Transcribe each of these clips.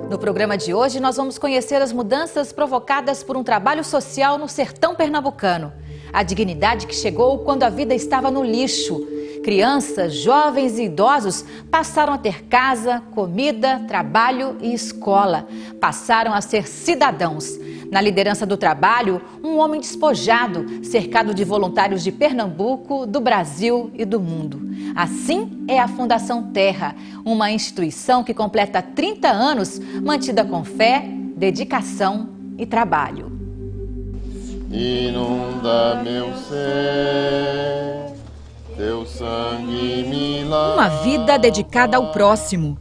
No programa de hoje, nós vamos conhecer as mudanças provocadas por um trabalho social no sertão pernambucano. A dignidade que chegou quando a vida estava no lixo. Crianças, jovens e idosos passaram a ter casa, comida, trabalho e escola. Passaram a ser cidadãos. Na liderança do trabalho, um homem despojado, cercado de voluntários de Pernambuco, do Brasil e do mundo. Assim é a Fundação Terra, uma instituição que completa 30 anos, mantida com fé, dedicação e trabalho. Inunda meu ser, teu sangue me lava. Uma vida dedicada ao próximo.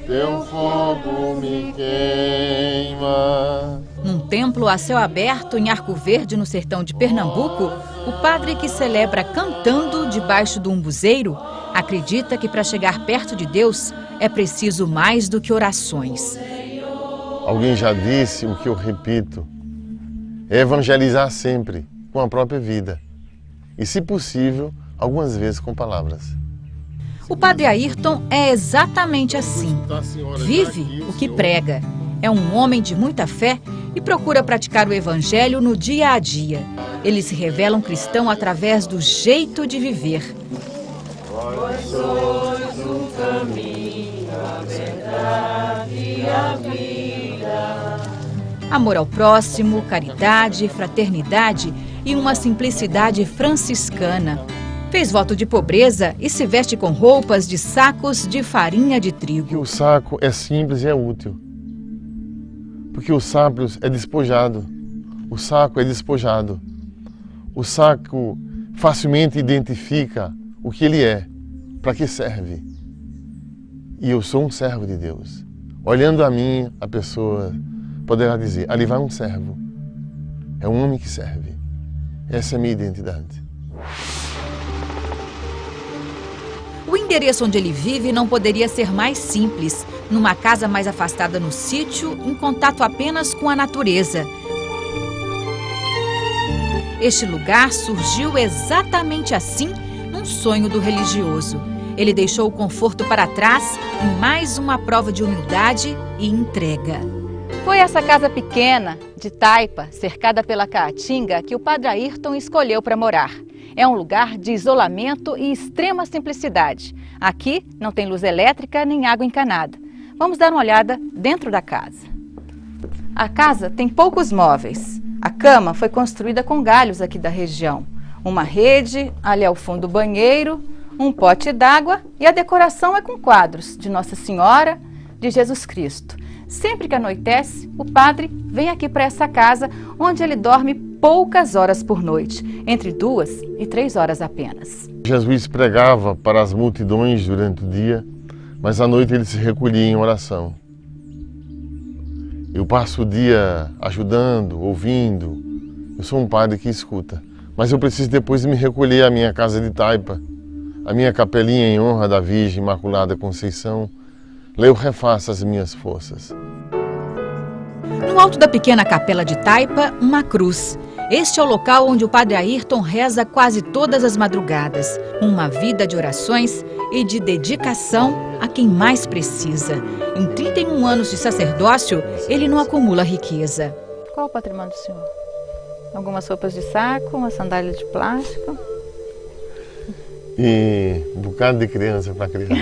Teu fogo me queima. Num templo a céu aberto em Arco Verde, no sertão de Pernambuco, o padre que celebra cantando debaixo do umbuzeiro acredita que para chegar perto de Deus é preciso mais do que orações. Alguém já disse o que eu repito: é evangelizar sempre com a própria vida e, se possível, algumas vezes com palavras. O padre Ayrton é exatamente assim. Vive o que prega. É um homem de muita fé e procura praticar o evangelho no dia a dia. Ele se revela um cristão através do jeito de viver. Vós sois o caminho, a verdade e a vida. Amor ao próximo, caridade, fraternidade e uma simplicidade franciscana. Fez voto de pobreza e se veste com roupas de sacos de farinha de trigo. O saco é simples e é útil. Porque o saco é despojado. O saco é despojado. O saco facilmente identifica o que ele é, para que serve. E eu sou um servo de Deus. Olhando a mim, a pessoa poderá dizer: ali vai um servo. É um homem que serve. Essa é a minha identidade. O endereço onde ele vive não poderia ser mais simples. Numa casa mais afastada no sítio, em contato apenas com a natureza. Este lugar surgiu exatamente assim, num sonho do religioso. Ele deixou o conforto para trás em mais uma prova de humildade e entrega. Foi essa casa pequena, de taipa, cercada pela caatinga, que o padre Ayrton escolheu para morar. É um lugar de isolamento e extrema simplicidade. Aqui não tem luz elétrica nem água encanada. Vamos dar uma olhada dentro da casa. A casa tem poucos móveis. A cama foi construída com galhos aqui da região. Uma rede, ali ao fundo o banheiro, um pote d'água e a decoração é com quadros de Nossa Senhora, de Jesus Cristo. Sempre que anoitece, o padre vem aqui para essa casa, onde ele dorme poucas horas por noite, entre 2 e 3 horas apenas. Jesus pregava para as multidões durante o dia, mas à noite ele se recolhia em oração. Eu passo o dia ajudando, ouvindo. Eu sou um padre que escuta, mas eu preciso depois me recolher à minha casa de taipa, a minha capelinha em honra da Virgem Imaculada Conceição. Lá eu refaço as minhas forças. No alto da pequena capela de taipa, uma cruz. Este é o local onde o padre Ayrton reza quase todas as madrugadas. Uma vida de orações e de dedicação a quem mais precisa. Em 31 anos de sacerdócio, ele não acumula riqueza. Qual o patrimônio do senhor? Algumas roupas de saco, uma sandália de plástico? E um bocado de criança para criar.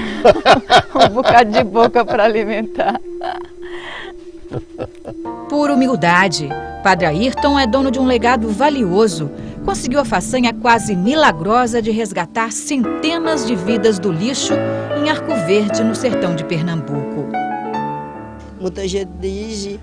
Um bocado de boca para alimentar. Por humildade, padre Ayrton é dono de um legado valioso. Conseguiu a façanha quase milagrosa de resgatar centenas de vidas do lixo em Arco Verde, no sertão de Pernambuco. Muita gente diz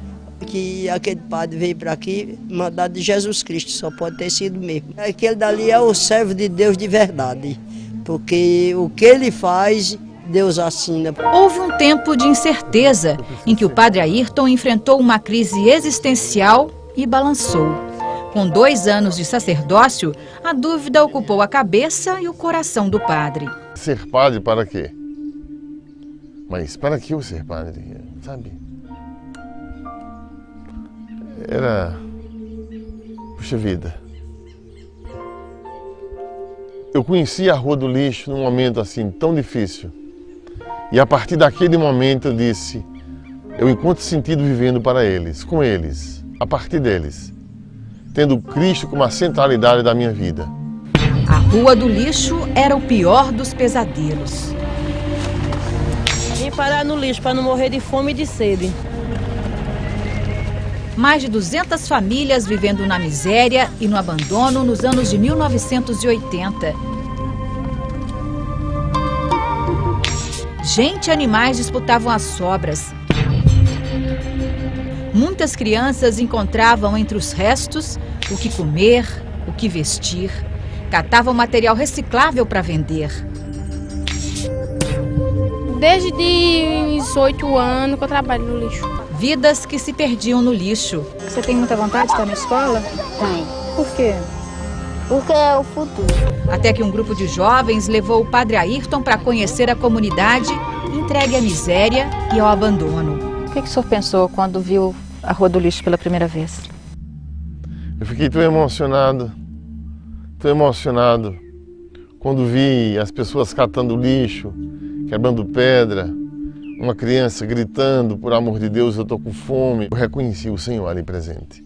que aquele padre veio para aqui mandado de Jesus Cristo, só pode ter sido mesmo. Aquele dali é o servo de Deus de verdade, porque o que ele faz, Deus assina. Houve um tempo de incerteza em que o padre Ayrton enfrentou uma crise existencial e balançou. Com 2 anos de sacerdócio, a dúvida ocupou a cabeça e o coração do padre. Ser padre para quê? Mas para que eu ser padre, sabe? Puxa vida. Eu conheci a Rua do Lixo num momento assim tão difícil. E a partir daquele momento eu disse: eu encontro sentido vivendo para eles, com eles, a partir deles, tendo Cristo como a centralidade da minha vida. A Rua do Lixo era o pior dos pesadelos. Vim parar no lixo para não morrer de fome e de sede. Mais de 200 famílias vivendo na miséria e no abandono nos anos de 1980. Gente e animais disputavam as sobras. Muitas crianças encontravam entre os restos o que comer, o que vestir. Catavam material reciclável para vender. Desde os 8 anos que eu trabalho no lixo. Vidas que se perdiam no lixo. Você tem muita vontade de estar na escola? Tem. Por quê? Porque é o futuro. Até que um grupo de jovens levou o padre Ayrton para conhecer a comunidade entregue à miséria e ao abandono. O que o senhor pensou quando viu a Rua do Lixo pela primeira vez? Eu fiquei tão emocionado quando vi as pessoas catando lixo, quebrando pedra, uma criança gritando, por amor de Deus, eu estou com fome. Eu reconheci o Senhor ali presente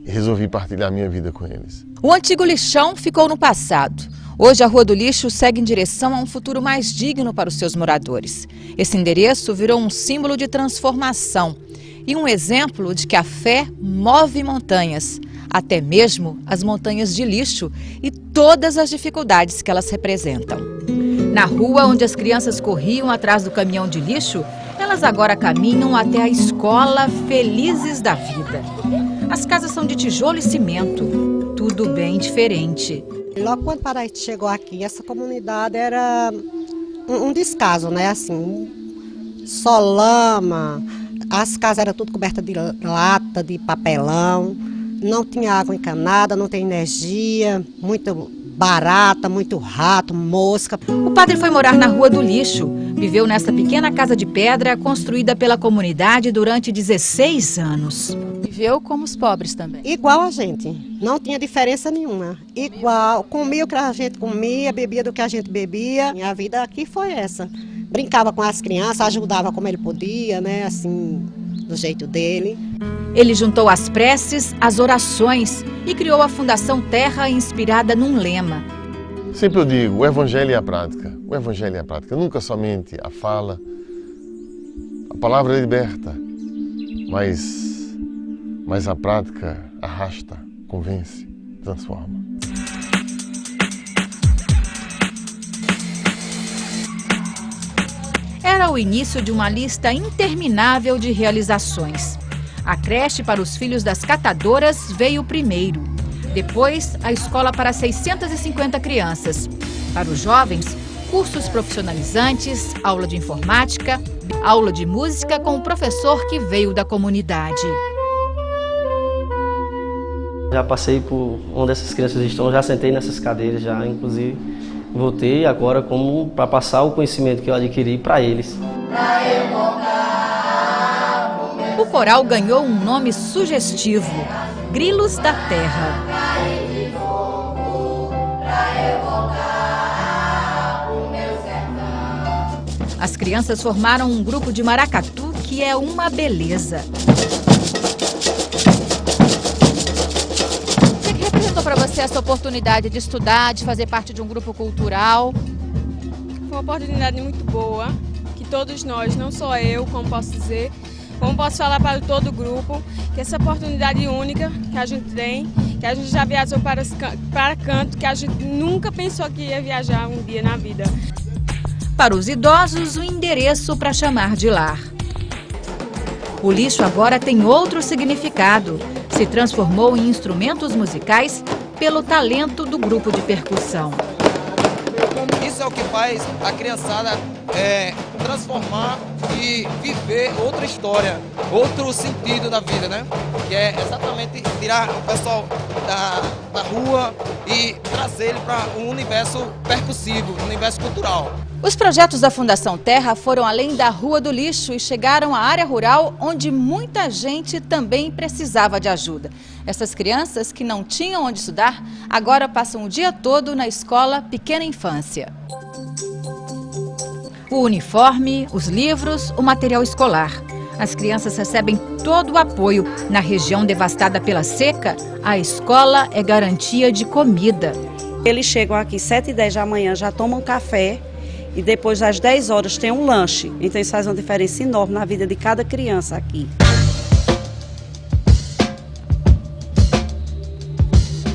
e resolvi partilhar minha vida com eles. O antigo lixão ficou no passado. Hoje a Rua do Lixo segue em direção a um futuro mais digno para os seus moradores. Esse endereço virou um símbolo de transformação e um exemplo de que a fé move montanhas, até mesmo as montanhas de lixo e todas as dificuldades que elas representam. Na rua onde as crianças corriam atrás do caminhão de lixo, elas agora caminham até a escola felizes da vida. As casas são de tijolo e cimento, tudo bem diferente. Logo quando Paraíso chegou aqui, essa comunidade era um descaso, né? Assim, só lama, as casas eram tudo cobertas de lata, de papelão, não tinha água encanada, não tem energia, muito barata, muito rato, mosca. O padre foi morar na Rua do Lixo. Viveu nessa pequena casa de pedra construída pela comunidade durante 16 anos. Viveu como os pobres também. Igual a gente, não tinha diferença nenhuma. Igual, comia o que a gente comia, bebia do que a gente bebia. Minha vida aqui foi essa. Brincava com as crianças, ajudava como ele podia, né, assim, do jeito dele. Ele juntou as preces, as orações e criou a Fundação Terra inspirada num lema. Sempre eu digo, o Evangelho é a prática. O Evangelho é a prática, nunca somente a fala. A palavra liberta, mas a prática arrasta, convence, transforma. Era o início de uma lista interminável de realizações. A creche para os filhos das catadoras veio primeiro. Depois, a escola para 650 crianças. Para os jovens, cursos profissionalizantes, aula de informática, aula de música com o professor que veio da comunidade. Já passei por onde essas crianças estão, já sentei nessas cadeiras, já inclusive voltei agora como para passar o conhecimento que eu adquiri para eles. O coral ganhou um nome sugestivo, Grilos da Terra. As crianças formaram um grupo de maracatu que é uma beleza. O que representou para você essa oportunidade de estudar, de fazer parte de um grupo cultural? Foi uma oportunidade muito boa, que todos nós, não só eu, como posso falar para todo o grupo, que essa oportunidade única que a gente tem, que a gente já viajou para canto, que a gente nunca pensou que ia viajar um dia na vida. Para os idosos, o endereço para chamar de lar. O lixo agora tem outro significado. Se transformou em instrumentos musicais pelo talento do grupo de percussão. Isso é o que faz a criançada transformar e viver outra história, outro sentido da vida, né? Que é exatamente tirar o pessoal da rua e trazer ele para um universo percussivo, um universo cultural. Os projetos da Fundação Terra foram além da Rua do Lixo e chegaram à área rural, onde muita gente também precisava de ajuda. Essas crianças que não tinham onde estudar, agora passam o dia todo na escola Pequena Infância. O uniforme, os livros, o material escolar. As crianças recebem todo o apoio. Na região devastada pela seca, a escola é garantia de comida. Eles chegam aqui 7h10 da manhã, já tomam café e depois às 10 horas tem um lanche. Então isso faz uma diferença enorme na vida de cada criança aqui.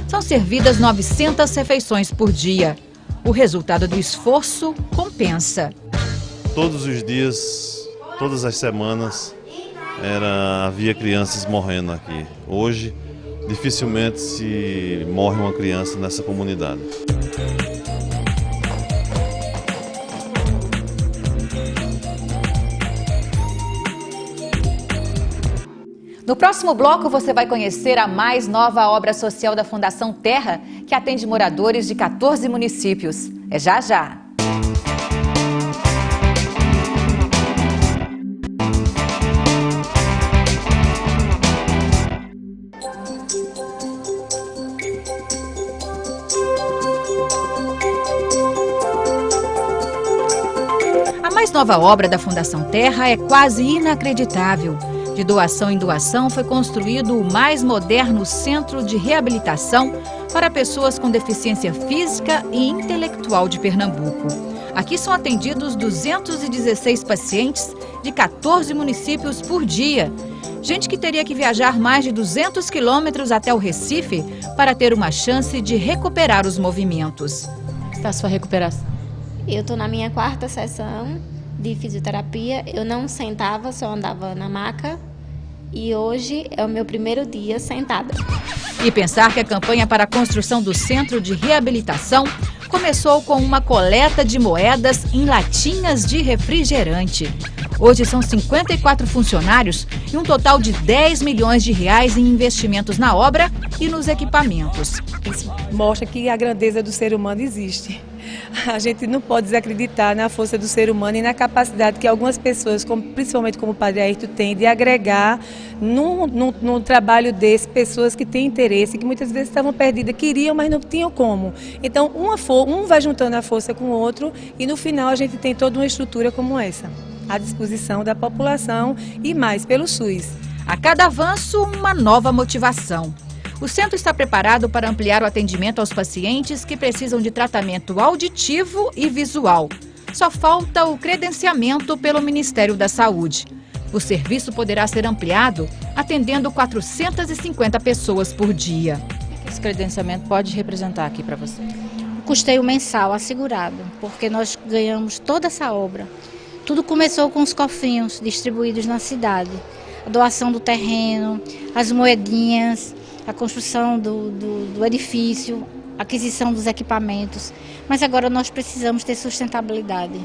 São servidas 900 refeições por dia. O resultado do esforço compensa. Todos os dias, todas as semanas, havia crianças morrendo aqui. Hoje, dificilmente se morre uma criança nessa comunidade. No próximo bloco, você vai conhecer a mais nova obra social da Fundação Terra, que atende moradores de 14 municípios. É já já! A mais nova obra da Fundação Terra é quase inacreditável. De doação em doação, foi construído o mais moderno centro de reabilitação para pessoas com deficiência física e intelectual de Pernambuco. Aqui são atendidos 216 pacientes de 14 municípios por dia. Gente que teria que viajar mais de 200 quilômetros até o Recife para ter uma chance de recuperar os movimentos. Está a sua recuperação? Eu estou na minha 4ª sessão de fisioterapia. Eu não sentava, só andava na maca. E hoje é o meu primeiro dia sentada. E pensar que a campanha para a construção do centro de reabilitação começou com uma coleta de moedas em latinhas de refrigerante. Hoje são 54 funcionários e um total de 10 milhões de reais em investimentos na obra e nos equipamentos. Isso mostra que a grandeza do ser humano existe. A gente não pode desacreditar na força do ser humano e na capacidade que algumas pessoas, principalmente como o Padre Ayrton, tem de agregar num trabalho desse pessoas que têm interesse, que muitas vezes estavam perdidas, queriam, mas não tinham como. Então, um vai juntando a força com o outro e no final a gente tem toda uma estrutura como essa, à disposição da população e mais pelo SUS. A cada avanço, uma nova motivação. O centro está preparado para ampliar o atendimento aos pacientes que precisam de tratamento auditivo e visual. Só falta o credenciamento pelo Ministério da Saúde. O serviço poderá ser ampliado, atendendo 450 pessoas por dia. O que esse credenciamento pode representar aqui para você? O custeio mensal assegurado, porque nós ganhamos toda essa obra. Tudo começou com os cofrinhos distribuídos na cidade. A doação do terreno, as moedinhas, a construção do edifício, a aquisição dos equipamentos. Mas agora nós precisamos ter sustentabilidade.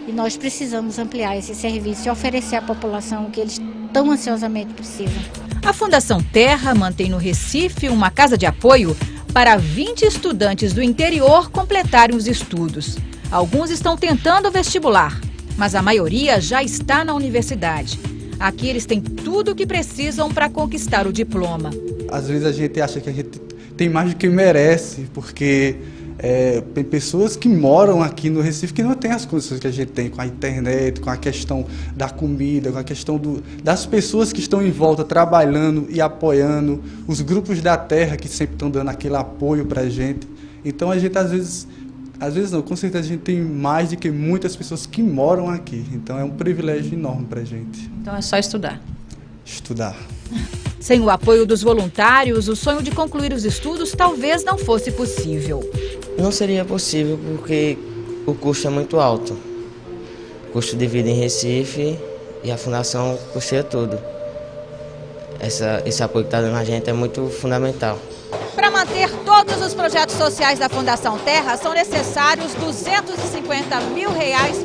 E nós precisamos ampliar esse serviço e oferecer à população o que eles tão ansiosamente precisam. A Fundação Terra mantém no Recife uma casa de apoio para 20 estudantes do interior completarem os estudos. Alguns estão tentando o vestibular, mas a maioria já está na universidade. Aqui eles têm tudo o que precisam para conquistar o diploma. Às vezes a gente acha que a gente tem mais do que merece, porque tem pessoas que moram aqui no Recife que não têm as condições que a gente tem com a internet, com a questão da comida, com a questão das pessoas que estão em volta trabalhando e apoiando, os grupos da terra que sempre estão dando aquele apoio para a gente. Então a gente às vezes não, com certeza a gente tem mais do que muitas pessoas que moram aqui. Então é um privilégio enorme para a gente. Então é só estudar. Estudar. Sem o apoio dos voluntários, o sonho de concluir os estudos talvez não fosse possível. Não seria possível porque o custo é muito alto. O custo de vida em Recife e a Fundação custeia tudo. Esse apoio que está dando a gente é muito fundamental. Para manter todos os projetos sociais da Fundação Terra, são necessários R$250 mil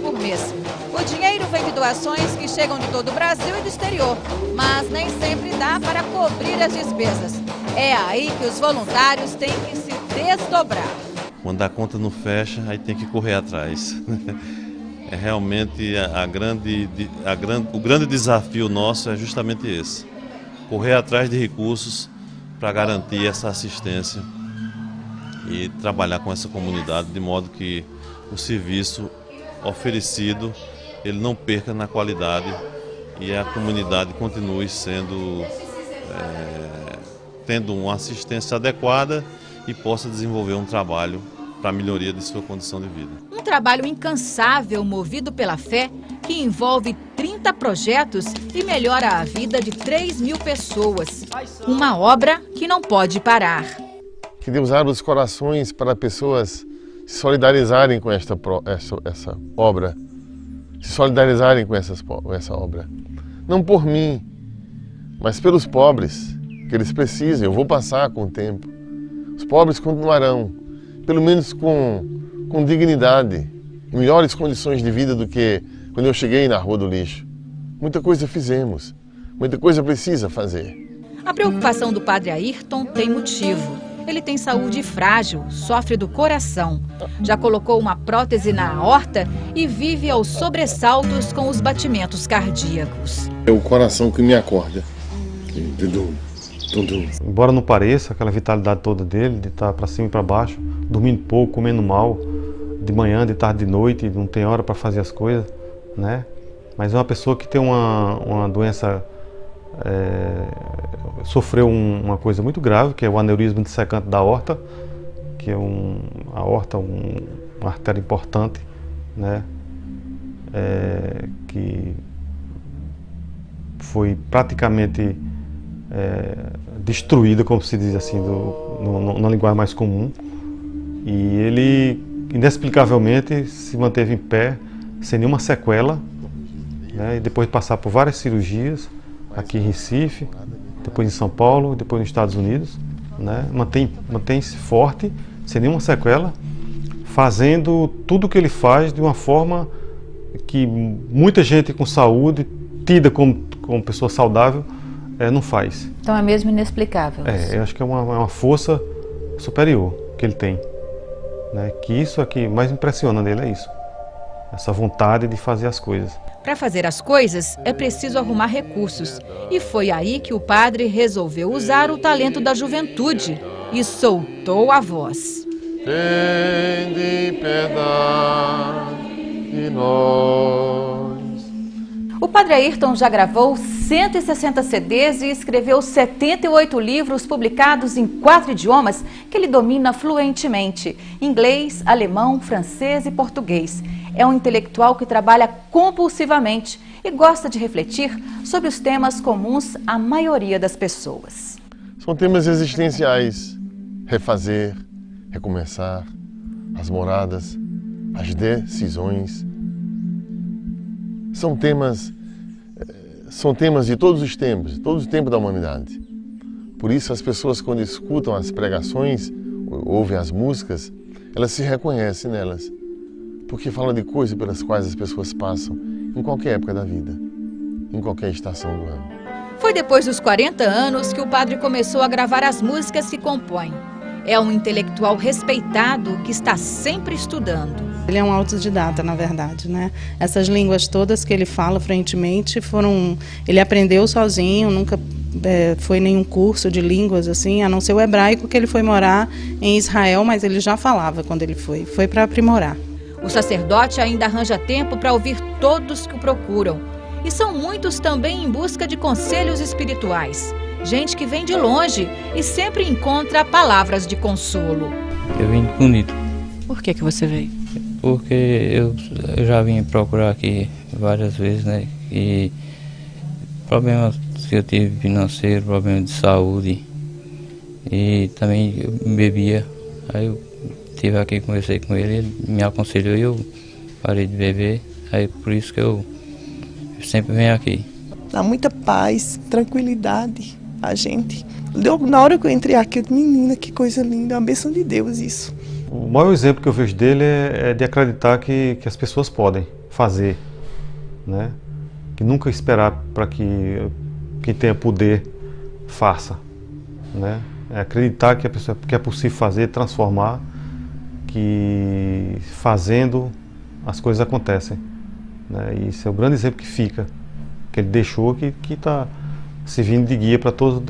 por mês. O dinheiro vem de doações que chegam de todo o Brasil e do exterior, mas nem sempre dá para cobrir as despesas. É aí que os voluntários têm que se desdobrar. Quando a conta não fecha, aí tem que correr atrás. É realmente o grande desafio nosso é justamente esse. Correr atrás de recursos para garantir essa assistência e trabalhar com essa comunidade de modo que o serviço oferecido ele não perca na qualidade e a comunidade continue sendo, tendo uma assistência adequada e possa desenvolver um trabalho para a melhoria de sua condição de vida. Um trabalho incansável movido pela fé que envolve 30 projetos e melhora a vida de 3.000 pessoas. Uma obra que não pode parar. Que Deus abra os corações para pessoas se solidarizarem com essa obra, se solidarizarem com essa obra. Não por mim, mas pelos pobres, que eles precisam. Eu vou passar com o tempo. Os pobres continuarão, pelo menos com dignidade, em melhores condições de vida do que quando eu cheguei na Rua do Lixo. Muita coisa fizemos, muita coisa precisa fazer. A preocupação do padre Ayrton tem motivo. Ele tem saúde frágil, sofre do coração. Já colocou uma prótese na aorta e vive aos sobressaltos com os batimentos cardíacos. É o coração que me acorda. Embora não pareça, aquela vitalidade toda dele, de estar para cima e para baixo, dormindo pouco, comendo mal, de manhã, de tarde, de noite, não tem hora para fazer as coisas, né? Mas é uma pessoa que tem uma doença, sofreu uma coisa muito grave, que é o aneurisma dissecante da aorta, que é a aorta, uma artéria importante, né? Que foi praticamente destruída, como se diz assim, na linguagem mais comum. E ele, inexplicavelmente, se manteve em pé, sem nenhuma sequela, né? E depois de passar por várias cirurgias, aqui em Recife, depois em São Paulo, depois nos Estados Unidos, né? Mantém-se forte, sem nenhuma sequela, fazendo tudo o que ele faz de uma forma que muita gente com saúde, tida como pessoa saudável, não faz. Então é mesmo inexplicável. Eu acho que é uma força superior que ele tem, né? Que isso é que mais impressiona nele, é isso. Essa vontade de fazer as coisas. Para fazer as coisas é preciso arrumar recursos. E foi aí que o padre resolveu usar o talento da juventude e soltou a voz. Tende piedade de nós. O padre Ayrton já gravou 160 CDs e escreveu 78 livros publicados em 4 idiomas que ele domina fluentemente: inglês, alemão, francês e português. É um intelectual que trabalha compulsivamente e gosta de refletir sobre os temas comuns à maioria das pessoas. São temas existenciais: refazer, recomeçar, as moradas, as decisões. São temas de todos os tempos da humanidade. Por isso as pessoas, quando escutam as pregações, ouvem as músicas, elas se reconhecem nelas. Porque falam de coisas pelas quais as pessoas passam em qualquer época da vida, em qualquer estação do ano. Foi depois dos 40 anos que o padre começou a gravar as músicas que compõe. É um intelectual respeitado que está sempre estudando. Ele é um autodidata, na verdade, né? Essas línguas todas que ele fala fluentemente ele aprendeu sozinho, nunca foi nenhum curso de línguas assim, a não ser o hebraico, que ele foi morar em Israel, mas ele já falava quando ele foi para aprimorar. O sacerdote ainda arranja tempo para ouvir todos que o procuram. E são muitos também em busca de conselhos espirituais. Gente que vem de longe e sempre encontra palavras de consolo. Eu vim de Cunito. Por que você veio? Porque eu já vim procurar aqui várias vezes, né? E problemas que eu tive financeiro, problemas de saúde. E também eu bebia. Aí eu estive aqui, conversei com ele, ele me aconselhou e eu parei de beber. Aí por isso que eu sempre venho aqui. Dá muita paz, tranquilidade a gente. Na hora que eu entrei aqui, eu disse, menina, que coisa linda, é uma bênção de Deus isso. O maior exemplo que eu vejo dele é de acreditar que as pessoas podem fazer, né? Que nunca esperar para que quem tenha poder faça, né? É acreditar que é possível fazer, transformar, que fazendo as coisas acontecem, né? E esse é o grande exemplo que fica, que ele deixou, que está servindo de guia para todos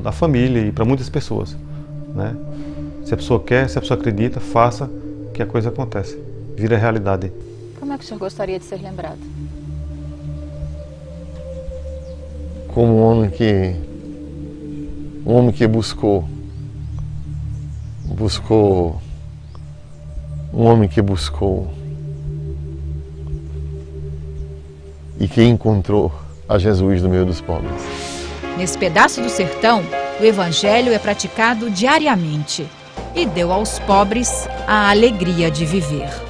da família e para muitas pessoas, né? Se a pessoa quer, se a pessoa acredita, faça, que a coisa acontece, vira realidade. Como é que o senhor gostaria de ser lembrado? como um homem que buscou e que encontrou a Jesus no meio dos pobres. Nesse pedaço do sertão, o evangelho é praticado diariamente e deu aos pobres a alegria de viver.